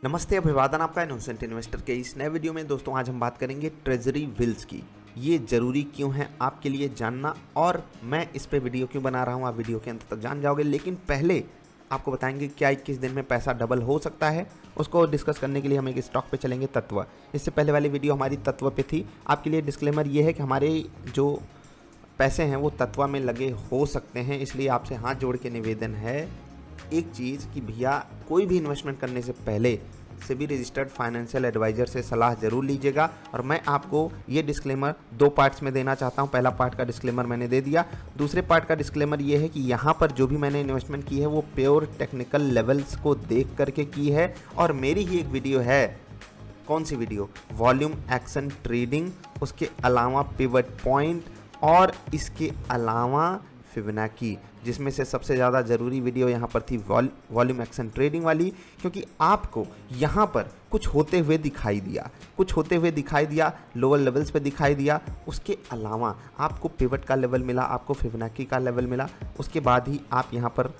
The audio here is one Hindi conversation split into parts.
नमस्ते, अभिवादन आपका इनोसेंट इन्वेस्टर के इस नए वीडियो में। दोस्तों आज हम बात करेंगे ट्रेजरी बिल्स की। ये ज़रूरी क्यों है आपके लिए जानना, और मैं इस पे वीडियो क्यों बना रहा हूँ आप वीडियो के अंत तक जान जाओगे। लेकिन पहले आपको बताएंगे क्या 21 दिन में पैसा डबल हो सकता है। उसको डिस्कस करने के लिए हम एक स्टॉक पे चलेंगे, तत्व। इससे पहले वाली वीडियो हमारी तत्व पे थी। आपके लिए डिस्क्लेमर ये है कि हमारे जो पैसे हैं वो तत्वा में लगे हो सकते हैं, इसलिए आपसे हाथ जोड़ के निवेदन है एक चीज़ कि भैया कोई भी इन्वेस्टमेंट करने से पहले सेबी रजिस्टर्ड फाइनेंशियल एडवाइज़र से सलाह ज़रूर लीजिएगा। और मैं आपको ये डिस्क्लेमर दो पार्ट्स में देना चाहता हूँ। पहला पार्ट का डिस्क्लेमर मैंने दे दिया, दूसरे पार्ट का डिस्क्लेमर ये है कि यहाँ पर जो भी मैंने इन्वेस्टमेंट की है वो प्योर टेक्निकल लेवल्स को देख करके की है। और मेरी ही एक वीडियो है, कौन सी वीडियो, वॉल्यूम एक्शन ट्रेडिंग, उसके अलावा पिवट पॉइंट और इसके अलावा फिबोनाची, जिसमें से सबसे ज़्यादा ज़रूरी वीडियो यहाँ पर थी वॉल्यूम एक्शन ट्रेडिंग वाली, क्योंकि आपको यहाँ पर कुछ होते हुए दिखाई दिया, लोअर लेवल्स पे दिखाई दिया। उसके अलावा आपको पिवट का लेवल मिला, आपको फिबोनाची का लेवल मिला। उसके बाद ही आप यहाँ पर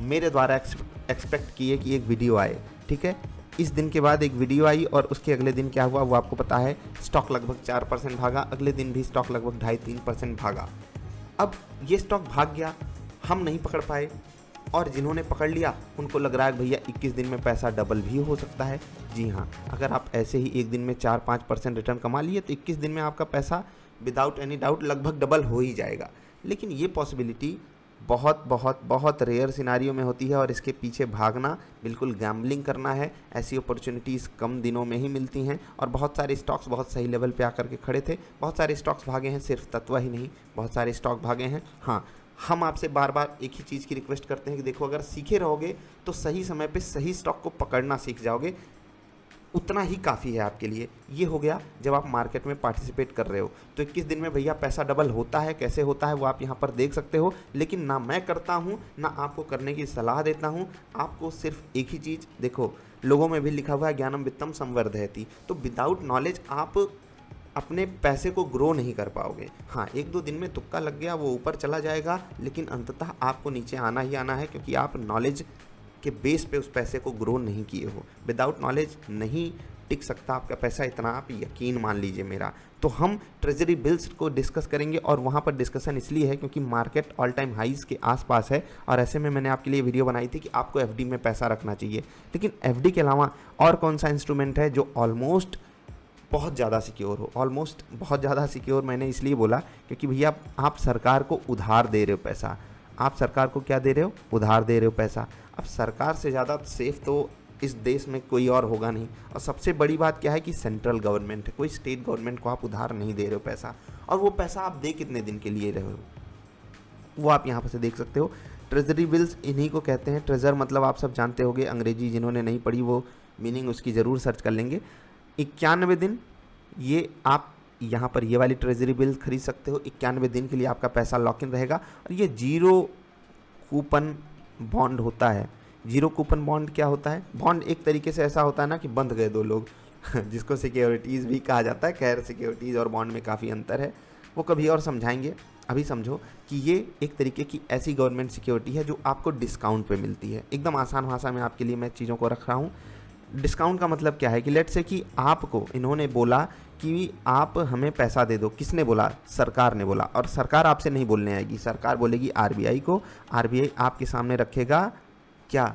मेरे द्वारा एक्सपेक्ट किए कि एक वीडियो आए, ठीक है। इस दिन के बाद एक वीडियो आई और उसके अगले दिन क्या हुआ वो आपको पता है। स्टॉक लगभग 4% भागा, अगले दिन भी स्टॉक लगभग 2.5-3% भागा। अब ये स्टॉक भाग गया, हम नहीं पकड़ पाए, और जिन्होंने पकड़ लिया उनको लग रहा है भैया 21 दिन में पैसा डबल भी हो सकता है। जी हाँ, अगर आप ऐसे ही एक दिन में 4-5% रिटर्न कमा लिए तो 21 दिन में आपका पैसा विदाउट एनी डाउट लगभग डबल हो ही जाएगा। लेकिन ये पॉसिबिलिटी बहुत बहुत बहुत रेयर सिनारियो में होती है, और इसके पीछे भागना बिल्कुल गैम्बलिंग करना है। ऐसी अपॉर्चुनिटीज़ कम दिनों में ही मिलती हैं, और बहुत सारे स्टॉक्स बहुत सही लेवल पे आकर के खड़े थे। बहुत सारे स्टॉक्स भागे हैं, सिर्फ तत्व ही नहीं, बहुत सारे स्टॉक भागे हैं। हाँ, हम आपसे बार बार एक ही चीज़ की रिक्वेस्ट करते हैं कि देखो, अगर सीखे रहोगे तो सही समय पे सही स्टॉक को पकड़ना सीख जाओगे, उतना ही काफ़ी है आपके लिए। ये हो गया जब आप मार्केट में पार्टिसिपेट कर रहे हो। तो 21 दिन में भैया पैसा डबल होता है, कैसे होता है वो आप यहाँ पर देख सकते हो। लेकिन ना मैं करता हूँ ना आपको करने की सलाह देता हूँ। आपको सिर्फ एक ही चीज़, देखो लोगों में भी लिखा हुआ है ज्ञानम वित्तम संवर्धयति, तो विदाउट नॉलेज आप अपने पैसे को ग्रो नहीं कर पाओगे। हाँ, 1-2 दिन में तुक्का लग गया, वो ऊपर चला जाएगा, लेकिन अंततः आपको नीचे आना ही आना है, क्योंकि आप नॉलेज के बेस पे उस पैसे को ग्रो नहीं किए हो। विदाउट नॉलेज नहीं टिक सकता आपका पैसा, इतना आप यकीन मान लीजिए मेरा। तो हम ट्रेजरी बिल्स को डिस्कस करेंगे, और वहाँ पर डिस्कशन इसलिए है क्योंकि मार्केट ऑल टाइम हाइज के आसपास है, और ऐसे में मैंने आपके लिए वीडियो बनाई थी कि आपको एफडी में पैसा रखना चाहिए। लेकिन एफडी के अलावा और कौन सा इंस्ट्रूमेंट है जो ऑलमोस्ट बहुत ज़्यादा सिक्योर हो। ऑलमोस्ट बहुत ज़्यादा सिक्योर मैंने इसलिए बोला क्योंकि भैया आप सरकार को उधार दे रहे हो पैसा। आप सरकार को क्या दे रहे हो? उधार दे रहे हो पैसा। अब सरकार से ज़्यादा सेफ तो इस देश में कोई और होगा नहीं। और सबसे बड़ी बात क्या है कि सेंट्रल गवर्नमेंट है, कोई स्टेट गवर्नमेंट को आप उधार नहीं दे रहे हो पैसा। और वो पैसा आप दे कितने दिन के लिए रहे हो वो आप यहाँ पर से देख सकते हो। ट्रेजरी बिल्स इन्हीं को कहते हैं। ट्रेजर मतलब आप सब जानते होंगे, अंग्रेजी जिन्होंने नहीं पढ़ी वो मीनिंग उसकी ज़रूर सर्च कर लेंगे। 91 दिन ये आप यहाँ पर ये वाली ट्रेजरी बिल खरीद सकते हो। 91 दिन के लिए आपका पैसा लॉक इन रहेगा, और ये जीरो कूपन बॉन्ड होता है। जीरो कूपन बॉन्ड क्या होता है? बॉन्ड एक तरीके से ऐसा होता है ना कि बंध गए दो लोग जिसको सिक्योरिटीज़ भी कहा जाता है। खैर, सिक्योरिटीज़ और बॉन्ड में काफ़ी अंतर है, वो कभी और समझाएंगे। अभी समझो कि ये एक तरीके की ऐसी गवर्नमेंट सिक्योरिटी है जो आपको डिस्काउंट पे मिलती है। एकदम आसान भाषा में आपके लिए मैं चीज़ों को रख रहा हूँ। डिस्काउंट का मतलब क्या है कि लेट से कि आपको इन्होंने बोला कि आप हमें पैसा दे दो। किसने बोला? सरकार ने बोला। और सरकार आपसे नहीं बोलने आएगी, सरकार बोलेगी आरबीआई को। आरबीआई आपके सामने रखेगा क्या?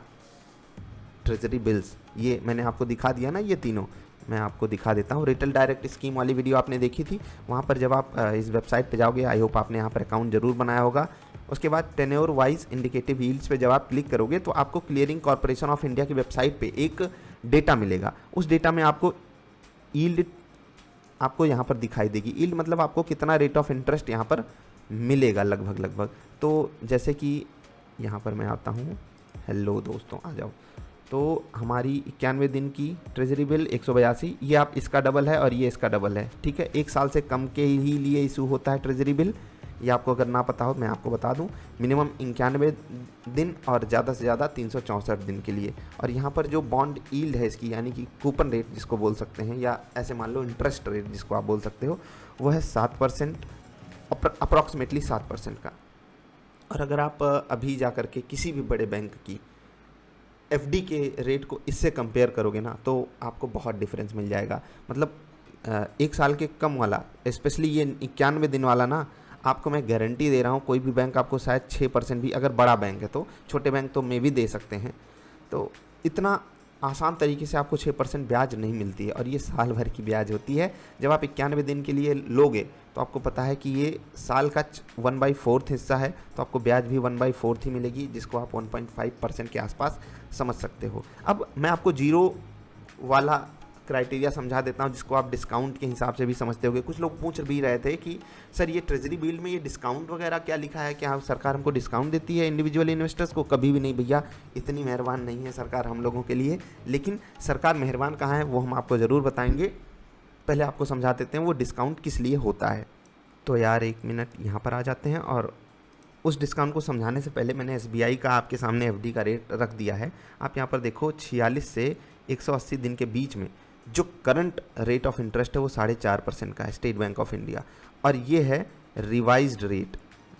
Treasury bills. ये मैंने आपको दिखा दिया ना, ये तीनों मैं आपको दिखा देता हूँ। रिटेल डायरेक्ट स्कीम वाली वीडियो आपने देखी थी, वहाँ पर जब आप इस वेबसाइट पे जाओगे, आई होप आपने यहाँ पर अकाउंट जरूर बनाया होगा। उसके बाद टेन्योर वाइज इंडिकेटिव यील्ड्स पे जब आप क्लिक करोगे तो आपको क्लियरिंग कॉर्पोरेशन ऑफ इंडिया की वेबसाइट पे एक डेटा मिलेगा। उस डेटा में आपको यील्ड आपको यहाँ पर दिखाई देगी। यील्ड मतलब आपको कितना रेट ऑफ इंटरेस्ट यहाँ पर मिलेगा लगभग। तो जैसे कि यहाँ पर मैं आता हूँ, हेलो दोस्तों आ जाओ। तो हमारी 91 दिन की ट्रेजरी बिल 182, ये आप इसका डबल है और ये इसका डबल है, ठीक है। 1 साल से कम के ही लिए इशू होता है ट्रेजरी बिल। ये आपको अगर ना पता हो मैं आपको बता दूं, मिनिमम 91 दिन और ज़्यादा से ज़्यादा 364 दिन के लिए। और यहाँ पर जो बॉन्ड यील्ड है इसकी, यानी कि कूपन रेट जिसको बोल सकते हैं, या ऐसे मान लो इंटरेस्ट रेट जिसको आप बोल सकते हो, वो है 7%, अप्रॉक्सीमेटली 7% का। और अगर आप अभी जा कर के किसी भी बड़े बैंक की एफडी के रेट को इससे कंपेयर करोगे ना तो आपको बहुत डिफरेंस मिल जाएगा। मतलब 1 साल के कम वाला, स्पेशली ये 91 दिन वाला ना, आपको मैं गारंटी दे रहा हूँ कोई भी बैंक आपको शायद 6% भी, अगर बड़ा बैंक है तो, छोटे बैंक तो मे भी दे सकते हैं। तो इतना आसान तरीके से आपको 6% ब्याज नहीं मिलती है, और ये साल भर की ब्याज होती है। जब आप 91 दिन के लिए लोगे तो आपको पता है कि ये साल का 1/4 हिस्सा है, तो आपको ब्याज भी 1/4 ही मिलेगी, जिसको आप 1.5% के आसपास समझ सकते हो। अब मैं आपको जीरो वाला क्राइटेरिया समझा देता हूँ, जिसको आप डिस्काउंट के हिसाब से भी समझते होगे। कुछ लोग पूछ भी रहे थे कि सर ये ट्रेजरी बिल में ये डिस्काउंट वगैरह क्या लिखा है, क्या सरकार हमको डिस्काउंट देती है इंडिविजुअल इन्वेस्टर्स को? कभी भी नहीं भैया, इतनी मेहरबान नहीं है सरकार हम लोगों के लिए। लेकिन सरकार मेहरबान कहाँ है वो हम आपको ज़रूर बताएंगे। पहले आपको समझा देते हैं वो डिस्काउंट किस लिए होता है। तो यार 1 मिनट यहाँ पर आ जाते हैं, और उस डिस्काउंट को समझाने से पहले मैंने SBI का आपके सामने एफडी का रेट रख दिया है। आप यहाँ पर देखो 46 से 180 दिन के बीच में जो करंट रेट ऑफ इंटरेस्ट है वो 4.5% का है, स्टेट बैंक ऑफ इंडिया। और ये है रिवाइज्ड रेट,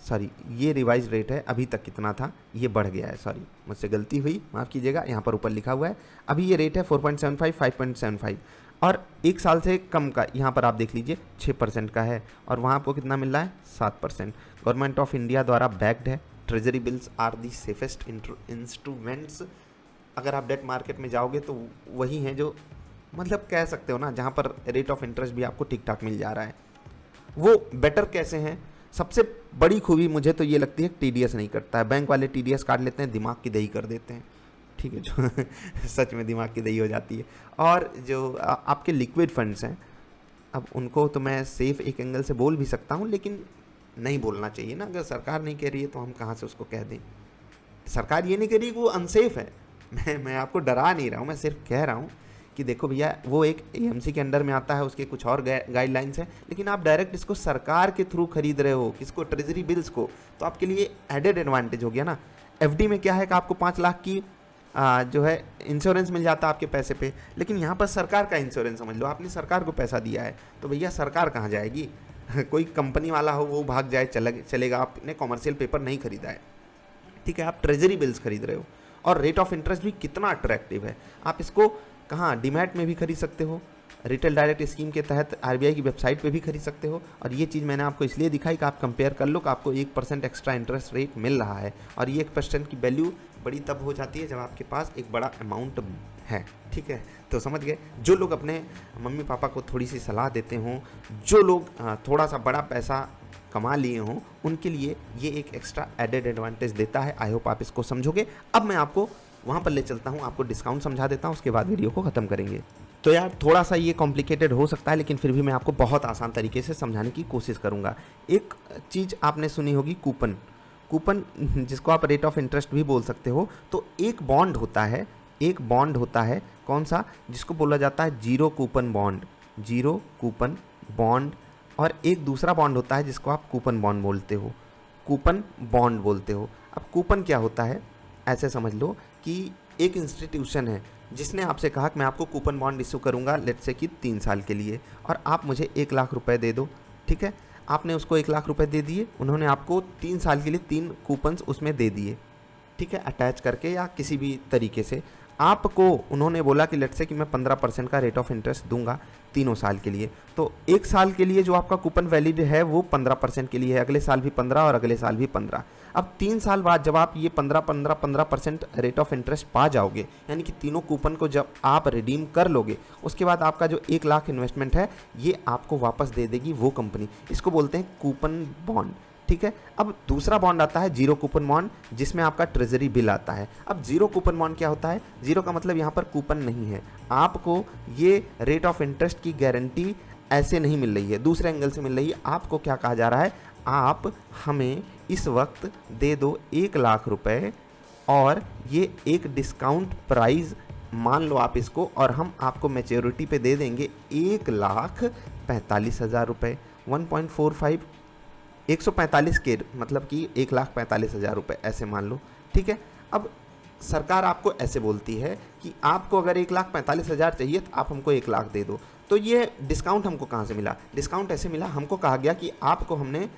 सॉरी ये रिवाइज्ड रेट है, अभी तक कितना था ये बढ़ गया है, सॉरी मुझसे गलती हुई, माफ़ कीजिएगा। यहाँ पर ऊपर लिखा हुआ है अभी ये रेट है 4.75, 5.75, और 1 साल से कम का यहाँ पर आप देख लीजिए 6% का है, और वहाँ आपको कितना मिल रहा है 7%। गवर्नमेंट ऑफ इंडिया द्वारा बैक्ड है। Treasury bills are the safest instruments. अगर आप डेट मार्केट में जाओगे तो वही हैं जो, मतलब कह सकते हो ना, जहाँ पर रेट ऑफ इंटरेस्ट भी आपको ठीक ठाक मिल जा रहा है। वो बेटर कैसे हैं? सबसे बड़ी खूबी मुझे तो ये लगती है TDS नहीं करता है। बैंक वाले TDS काट लेते हैं, दिमाग की दही कर देते हैं, ठीक है, जो सच में दिमाग की दही हो जाती है। और जो आपके लिक्विड फंड्स हैं, अब उनको तो मैं सेफ एक एंगल से बोल भी सकता हूँ, लेकिन नहीं बोलना चाहिए ना। अगर सरकार नहीं कह रही है तो हम कहाँ से उसको कह दें? सरकार ये नहीं कह रही कि वो अनसेफ है, मैं आपको डरा नहीं रहा हूँ, मैं सिर्फ कह रहा हूँ कि देखो भैया वो एक AMC के अंडर में आता है, उसके कुछ और गाइडलाइंस हैं, लेकिन आप डायरेक्ट इसको सरकार के थ्रू खरीद रहे हो, किसको? ट्रेजरी बिल्स को। तो आपके लिए एडेड एडवांटेज हो गया ना। FD में क्या है कि आपको 5 लाख की जो है इंश्योरेंस मिल जाता है आपके पैसे पे, लेकिन यहाँ पर सरकार का इंश्योरेंस समझ लो, आपने सरकार को पैसा दिया है, तो भैया सरकार कहाँ जाएगी? कोई कंपनी वाला हो वो भाग जाए चलेगा, आपने कॉमर्शियल पेपर नहीं खरीदा है, ठीक है, आप ट्रेजरी बिल्स खरीद रहे हो। और रेट ऑफ इंटरेस्ट भी कितना अट्रैक्टिव है। आप इसको कहाँ डीमैट में भी खरीद सकते हो, रिटेल डायरेक्ट स्कीम के तहत RBI की वेबसाइट पे भी खरीद सकते हो। और ये चीज़ मैंने आपको इसलिए दिखाई कि आप कंपेयर कर लो कि आपको 1% एक्स्ट्रा इंटरेस्ट रेट मिल रहा है, और ये 1% की वैल्यू बड़ी तब हो जाती है जब आपके पास एक बड़ा अमाउंट है, ठीक है। तो समझ गए, जो लोग अपने मम्मी पापा को थोड़ी सी सलाह देते हों, जो लोग थोड़ा सा बड़ा पैसा कमा लिए हों, उनके लिए ये एक एक्स्ट्रा एडेड एडवांटेज देता है। आई होप आप इसको समझोगे। अब मैं आपको वहाँ पर ले चलता हूँ, आपको डिस्काउंट समझा देता हूँ, उसके बाद वीडियो को ख़त्म करेंगे। तो यार थोड़ा सा ये कॉम्प्लिकेटेड हो सकता है, लेकिन फिर भी मैं आपको बहुत आसान तरीके से समझाने की कोशिश करूँगा। एक चीज़ आपने सुनी होगी, कूपन, जिसको आप रेट ऑफ इंटरेस्ट भी बोल सकते हो। तो एक बॉन्ड होता है, कौन सा? जिसको बोला जाता है जीरो कूपन बॉन्ड, और एक दूसरा बॉन्ड होता है जिसको आप कूपन बॉन्ड बोलते हो। अब कूपन क्या होता है? ऐसे समझ लो कि एक इंस्टीट्यूशन है जिसने आपसे कहा कि मैं आपको कूपन बॉन्ड इशू करूंगा, लेट्स से कि 3 साल के लिए, और आप मुझे 1 लाख रुपए दे दो, ठीक है। आपने उसको 1 लाख रुपए दे दिए, उन्होंने आपको 3 साल के लिए 3 कूपन्स उसमें दे दिए, ठीक है, अटैच करके या किसी भी तरीके से। आपको उन्होंने बोला कि लेट्स से कि मैं 15% का रेट ऑफ इंटरेस्ट दूंगा तीनों साल के लिए। तो 1 साल के लिए जो आपका कूपन वैलिड है वो 15% के लिए है, अगले साल भी 15 और अगले साल भी 15। अब 3 साल बाद जब आप ये 15% रेट ऑफ इंटरेस्ट पा जाओगे, यानी कि तीनों कूपन को जब आप रिडीम कर लोगे, उसके बाद आपका जो 1 लाख इन्वेस्टमेंट है ये आपको वापस दे देगी वो कंपनी। इसको बोलते हैं कूपन बॉन्ड, ठीक है। अब दूसरा बॉन्ड आता है जीरो कूपन बॉन्ड, जिसमें आपका ट्रेजरी बिल आता है। अब जीरो कूपन बॉन्ड क्या होता है? जीरो का मतलब यहाँ पर कूपन नहीं है, आपको ये रेट ऑफ इंटरेस्ट की गारंटी ऐसे नहीं मिल रही है, दूसरे एंगल से मिल रही है। आपको क्या कहा जा रहा है? आप हमें इस वक्त दे दो 1 लाख रुपए, और ये एक डिस्काउंट प्राइस मान लो आप इसको, और हम आपको मैच्योरिटी पे दे देंगे 1,45,000 रुपये, 1.45, 145 के, मतलब कि 1,45,000 रुपये ऐसे मान लो, ठीक है। अब सरकार आपको ऐसे बोलती है कि आपको अगर 1,45,000 चाहिए तो आप हमको 1 लाख दे दो। तो ये डिस्काउंट हमको कहाँ से मिला? डिस्काउंट ऐसे मिला, हमको कहा गया कि आपको हमने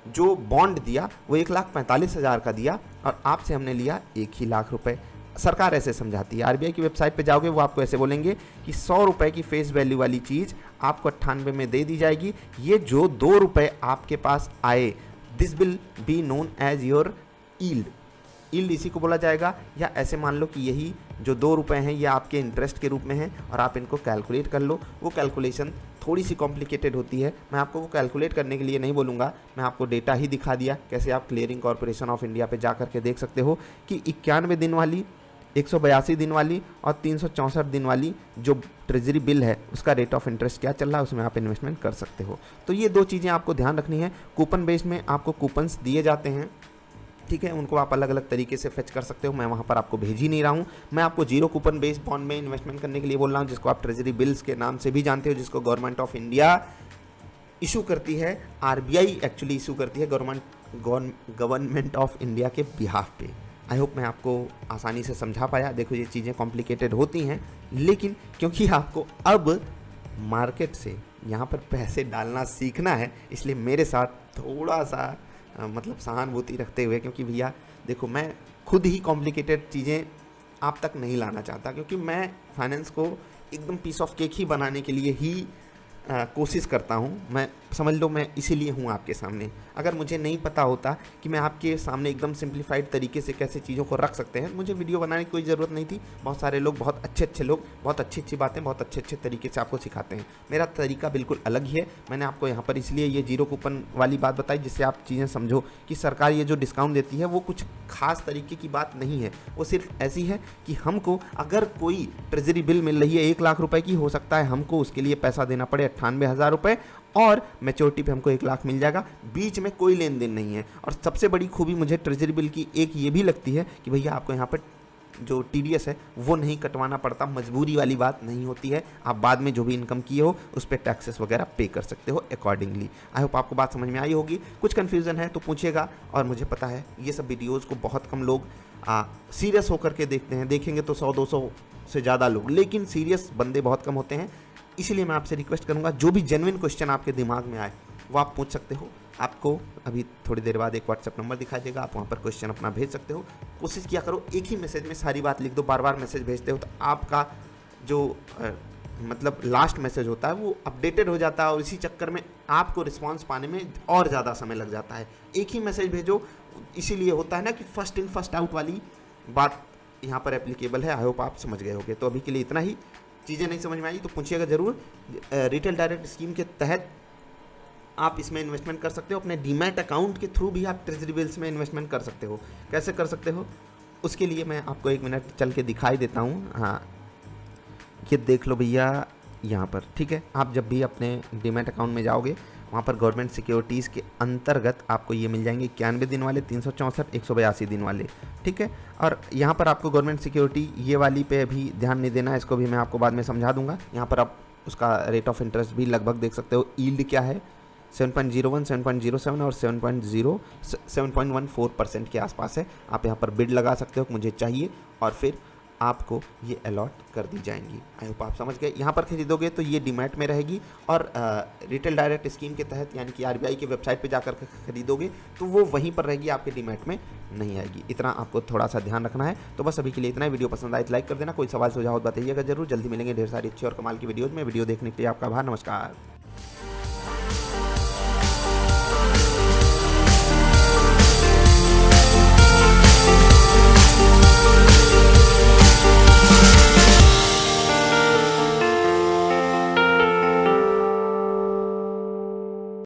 जो बॉन्ड दिया वो 1,45,000 का दिया, और आपसे हमने लिया 1 ही लाख रुपए। सरकार ऐसे समझाती है। आरबीआई की वेबसाइट पे जाओगे वो आपको ऐसे बोलेंगे कि 100 रुपये की फेस वैल्यू वाली चीज़ आपको 98 में दे दी जाएगी। ये जो 2 रुपये आपके पास आए, this will be known as your yield. Yield इसी को बोला जाएगा, या ऐसे मान लो कि यही जो 2 रुपये हैं ये आपके इंटरेस्ट के रूप में हैं और आप इनको कैलकुलेट कर लो। वो कैलकुलेशन थोड़ी सी कॉम्प्लिकेटेड होती है, मैं आपको वो कैलकुलेट करने के लिए नहीं बोलूँगा, मैं आपको डेटा ही दिखा दिया कैसे आप क्लियरिंग कॉर्पोरेशन ऑफ इंडिया पे जा करके देख सकते हो कि 91 दिन वाली, 182 दिन वाली और 364 दिन वाली जो ट्रेजरी बिल है उसका रेट ऑफ इंटरेस्ट क्या चल रहा है, उसमें आप इन्वेस्टमेंट कर सकते हो। तो ये 2 चीज़ें आपको ध्यान रखनी है। कूपन बेस में आपको कूपन्स दिए जाते हैं, ठीक है, उनको आप अलग अलग तरीके से फेच कर सकते हो। मैं वहाँ पर आपको भेज ही नहीं रहा हूँ, मैं आपको जीरो कूपन बेस्ड बॉन्ड में इन्वेस्टमेंट करने के लिए बोल रहा हूँ, जिसको आप ट्रेजरी बिल्स के नाम से भी जानते हो, जिसको गवर्नमेंट ऑफ इंडिया इशू करती है, आरबीआई एक्चुअली इशू करती है गवर्नमेंट ऑफ इंडिया के बिहाफ पे। आई होप मैं आपको आसानी से समझा पाया। देखो ये चीज़ें कॉम्प्लिकेटेड होती हैं, लेकिन क्योंकि आपको अब मार्केट से यहाँ पर पैसे डालना सीखना है, इसलिए मेरे साथ थोड़ा सा मतलब सहानुभूति रखते हुए, क्योंकि भैया देखो मैं खुद ही कॉम्प्लिकेटेड चीज़ें आप तक नहीं लाना चाहता, क्योंकि मैं फाइनेंस को एकदम पीस ऑफ केक ही बनाने के लिए ही कोशिश करता हूँ। मैं समझ लो मैं इसीलिए हूँ आपके सामने। अगर मुझे नहीं पता होता कि मैं आपके सामने एकदम सिंप्लीफाइड तरीके से कैसे चीज़ों को रख सकते हैं, मुझे वीडियो बनाने की कोई ज़रूरत नहीं थी। बहुत सारे लोग, बहुत अच्छे लोग, बहुत अच्छी बातें बहुत अच्छे तरीके से आपको सिखाते हैं। मेरा तरीका बिल्कुल अलग ही है। मैंने आपको यहाँ पर इसलिए ये जीरो कूपन वाली बात बताई जिससे आप चीज़ें समझो कि सरकार ये जो डिस्काउंट देती है वो कुछ खास तरीके की बात नहीं है, वो सिर्फ ऐसी है कि हमको अगर कोई ट्रेजरी बिल मिल रही है 1 लाख रुपए की, हो सकता है हमको उसके लिए पैसा देना पड़े 98,000 रुपये और मैच्योरिटी पे हमको 1 लाख मिल जाएगा। बीच में कोई लेन देन नहीं है। और सबसे बड़ी खूबी मुझे ट्रेजरी बिल की एक ये भी लगती है कि भैया आपको यहाँ पर जो टीडीएस है वो नहीं कटवाना पड़ता, मजबूरी वाली बात नहीं होती है। आप बाद में जो भी इनकम किए हो उस पर टैक्सेस वगैरह पे कर सकते हो अकॉर्डिंगली। आई होप आपको बात समझ में आई होगी। कुछ कन्फ्यूज़न है तो पूछिएगा, और मुझे पता है ये सब वीडियोज़ को बहुत कम लोग सीरियस होकर के देखते हैं। देखेंगे तो 100-200 से ज़्यादा लोग, लेकिन सीरियस बंदे बहुत कम होते हैं। इसीलिए मैं आपसे रिक्वेस्ट करूंगा, जो भी जेन्युइन क्वेश्चन आपके दिमाग में आए वो आप पूछ सकते हो। आपको अभी थोड़ी देर बाद एक व्हाट्सएप नंबर दिखाई देगा, आप वहाँ पर क्वेश्चन अपना भेज सकते हो। कोशिश किया करो एक ही मैसेज में सारी बात लिख दो। बार बार मैसेज भेजते हो तो आपका जो मतलब लास्ट मैसेज होता है वो अपडेटेड हो जाता है, और इसी चक्कर में आपको रिस्पांस पाने में और ज़्यादा समय लग जाता है। एक ही मैसेज भेजो, इसीलिए होता है ना कि फर्स्ट इन फर्स्ट आउट वाली बात यहाँ पर एप्लीकेबल है। आई होप आप समझ गए होंगे। तो अभी के लिए इतना ही। चीज़ें नहीं समझ में आई तो पूछिएगा ज़रूर। रिटेल डायरेक्ट स्कीम के तहत आप इसमें इन्वेस्टमेंट कर सकते हो। अपने डीमैट अकाउंट के थ्रू भी आप ट्रेजरी बिल्स में इन्वेस्टमेंट कर सकते हो। कैसे कर सकते हो उसके लिए मैं आपको 1 मिनट चल के दिखाई देता हूँ। हाँ, ये देख लो भैया यहाँ पर, ठीक है। आप जब भी अपने डीमैट अकाउंट में जाओगे वहाँ पर गवर्नमेंट सिक्योरिटीज़ के अंतर्गत आपको ये मिल जाएंगे 91 दिन वाले, 364, 182 दिन वाले, ठीक है। और यहाँ पर आपको गवर्नमेंट सिक्योरिटी ये वाली पे भी ध्यान नहीं देना है, इसको भी मैं आपको बाद में समझा दूंगा। यहाँ पर आप उसका रेट ऑफ इंटरेस्ट भी लगभग देख सकते हो। यील्ड क्या है, 7.01, 7.07 और 7.14% के आसपास है। आप यहाँ पर बिड लगा सकते हो मुझे चाहिए, और फिर आपको ये अलॉट कर दी जाएंगी। आई होप आप समझ गए। यहाँ पर खरीदोगे तो ये डीमैट में रहेगी, और रिटेल डायरेक्ट स्कीम के तहत यानी कि आरबीआई की वेबसाइट पे जाकर खरीदोगे तो वो वहीं पर रहेगी, आपके डीमैट में नहीं आएगी। इतना आपको थोड़ा सा ध्यान रखना है। तो बस अभी के लिए इतना ही। वीडियो पसंद आए तो लाइक कर देना। कोई सवाल सुझाव बताइएगा जरूर। जल्दी मिलेंगे ढेर सारी अच्छी और कमाल की वीडियोज़ में। वीडियो देखने के लिए आपका आभार। नमस्कार।